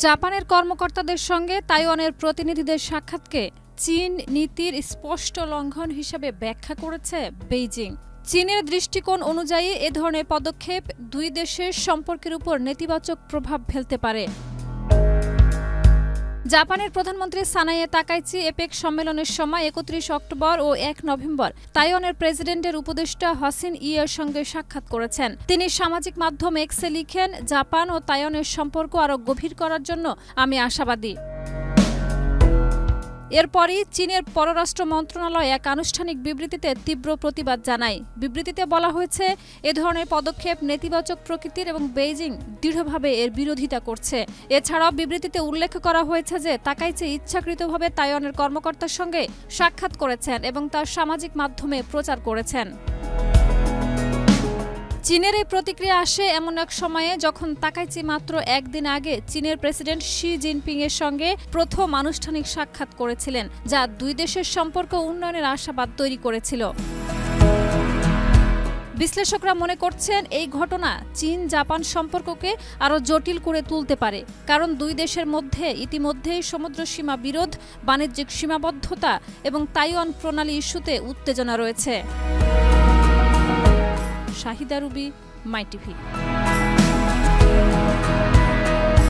জাপানের কর্মকর্তাদের সঙ্গে তাইওয়ানের প্রতিনিধিদের সাক্ষাৎকে চীন নীতির স্পষ্ট লঙ্ঘন হিসেবে ব্যাখ্যা করেছে বেইজিং। চীনের দৃষ্টিকোণ অনুযায়ী এ ধরনের পদক্ষেপ দুই দেশের সম্পর্কের উপর নেতিবাচক প্রভাব ফেলতে পারে। জাপানের প্রধানমন্ত্রী সানায়ে তাকাইচি এপেক সম্মেলনের সময় ৩১ অক্টোবর ও ১ নভেম্বর তাইওয়ানের প্রেসিডেন্টের উপদেষ্টা হসিন ইয়ের সঙ্গে সাক্ষাৎ করেছেন। তিনি সামাজিক মাধ্যম এক্সে লিখেন, জাপান ও তাইওয়ানের সম্পর্ক আরও গভীর করার জন্য আমি আশাবাদী। এরপরই চীনের পররাষ্ট্র মন্ত্রণালয় এক আনুষ্ঠানিক বিবৃতিতে তীব্র প্রতিবাদ জানায়। বিবৃতিতে বলা হয়েছে, এ ধরনের পদক্ষেপ নেতিবাচক প্রকৃতির এবং বেইজিং দৃঢ়ভাবে এর বিরোধিতা করছে। এছাড়াও বিবৃতিতে উল্লেখ করা হয়েছে যে তাকাইচি ইচ্ছাকৃতভাবে তাইওয়ানের কর্মকর্তার সঙ্গে সাক্ষাৎ করেছেন এবং তার সামাজিক মাধ্যমে প্রচার করেছেন। চীনের এই প্রতিক্রিয়া আসে এমন এক সময়ে যখন তাকাইচি মাত্র একদিন আগে চীনের প্রেসিডেন্ট শি জিনপিং এর সঙ্গে প্রথম আনুষ্ঠানিক সাক্ষাৎ করেছিলেন, যা দুই দেশের সম্পর্ক উন্নয়নের আশাবাদ তৈরি করেছিল। বিশ্লেষকরা মনে করছেন, এই ঘটনা চীন জাপান সম্পর্ককে আরও জটিল করে তুলতে পারে, কারণ দুই দেশের মধ্যে ইতিমধ্যেই সমুদ্র সীমা বিরোধ, বাণিজ্যিক সীমাবদ্ধতা এবং তাইওয়ান প্রণালী ইস্যুতে উত্তেজনা রয়েছে। শাহিদা রুবি, মাই টিভি।